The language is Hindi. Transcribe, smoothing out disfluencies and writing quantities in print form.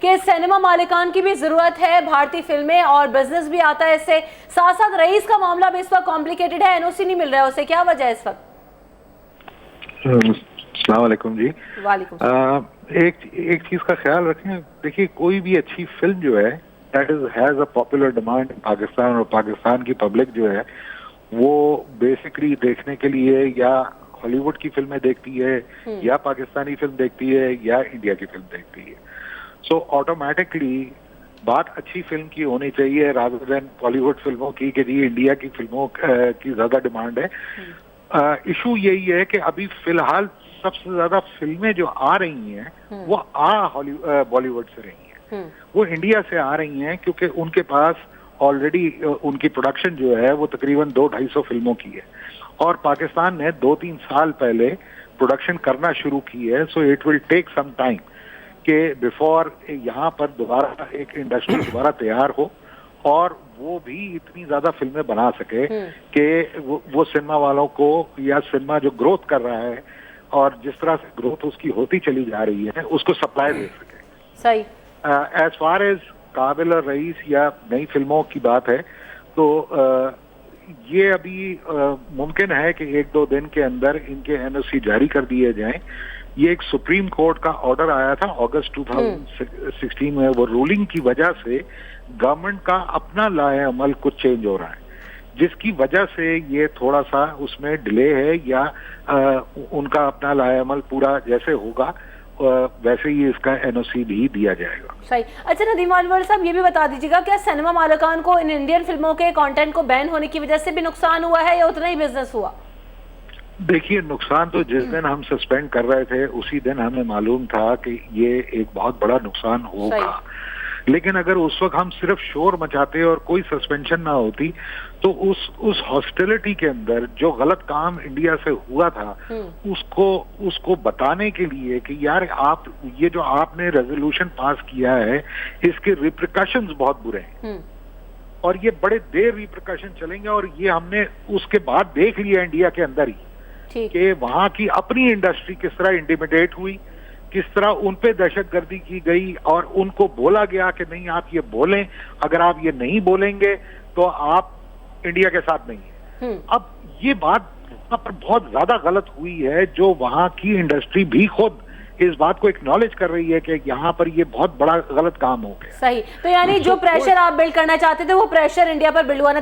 कि सिनेमा मालिकान की भी जरूरत है, भारतीय फिल्में और बिजनेस भी आता है इससे, साथ साथ रईस का मामला भी इस वक्त कॉम्प्लिकेटेड है, एनओसी नहीं मिल रहा है उसे, क्या वजह है इस वक्त? अस्सलाम वालेकुम जी। वालेकुम। एक चीज का ख्याल रखें, देखिए कोई भी अच्छी फिल्म जो है that is has a popular demand in Pakistan, और पाकिस्तान की पब्लिक जो है वो बेसिकली देखने के लिए या हॉलीवुड की फिल्में देखती है, या पाकिस्तानी फिल्म देखती है, या इंडिया की फिल्म देखती है। सो ऑटोमेटिकली बात अच्छी फिल्म की होनी चाहिए रादर देन बॉलीवुड फिल्मों की कि जी इंडिया की फिल्मों की ज्यादा डिमांड है। इशू यही है कि अभी फिलहाल सबसे ज्यादा फिल्में जो आ रही हैं वो बॉलीवुड से रही हैं, वो इंडिया से आ रही हैं, क्योंकि उनके पास ऑलरेडी उनकी प्रोडक्शन जो है वो तकरीबन 200-250 फिल्मों की है, और पाकिस्तान ने 2-3 साल पहले प्रोडक्शन करना शुरू की है। So it will take some time कि बिफोर यहाँ पर दोबारा एक इंडस्ट्री दोबारा तैयार हो और वो भी इतनी ज्यादा फिल्में बना सके कि वो सिनेमा वालों को, या सिनेमा जो ग्रोथ कर रहा है और जिस तरह से ग्रोथ उसकी होती चली जा रही है, उसको सप्लाई दे सके। सही। एज फार एज काबिल और रईस या नई फिल्मों की बात है, तो ये अभी मुमकिन है कि 1-2 दिन के अंदर इनके एनओसी जारी कर दिए जाएं। ये एक सुप्रीम कोर्ट का ऑर्डर आया था अगस्त 2016 में, वो रूलिंग की वजह से गवर्नमेंट का अपना लाए अमल कुछ चेंज हो रहा है, जिसकी वजह से ये थोड़ा सा उसमें डिले है, या उनका अपना लाए अमल पूरा जैसे होगा वैसे ही इसका एनओसी भी दिया जाएगा। सही। अच्छा नदीम वालवर साहब, ये भी बता दीजिएगा, क्या सिनेमा मालिकान को इन इंडियन फिल्मों के कंटेंट को बैन होने की वजह से भी नुकसान हुआ है, या उतना ही बिजनेस हुआ? देखिए, नुकसान तो जिस दिन हम सस्पेंड कर रहे थे उसी दिन हमें मालूम था कि ये एक बहुत बड़ा नुकसान होगा, लेकिन अगर उस वक्त हम सिर्फ शोर मचाते और कोई सस्पेंशन ना होती तो उस हॉस्टिलिटी के अंदर जो गलत काम इंडिया से हुआ था उसको बताने के लिए कि यार आप ये जो आपने रेजोल्यूशन पास किया है इसके रिप्रिकॉशंस बहुत बुरे हैं, और ये बड़े देर रिप्रिकॉशन चलेंगे, और ये हमने उसके बाद देख लिया इंडिया के अंदर ही कि वहां की अपनी इंडस्ट्री किस तरह इंटिमिडेट हुई, किस तरह उन पे दहशतगर्दी की गई, और उनको बोला गया कि नहीं आप ये बोलें, अगर आप ये नहीं बोलेंगे तो आप इंडिया के साथ नहीं है। अब ये बात वहां पर बहुत ज्यादा गलत हुई है, जो वहां की इंडस्ट्री भी खुद इस बात को एक्नॉलेज कर रही है कि यहाँ पर ये बहुत बड़ा गलत काम हो गया। सही। तो यानी जो प्रेशर आप बिल्ड करना चाहते थे वो प्रेशर इंडिया पर बिल्ड हुआ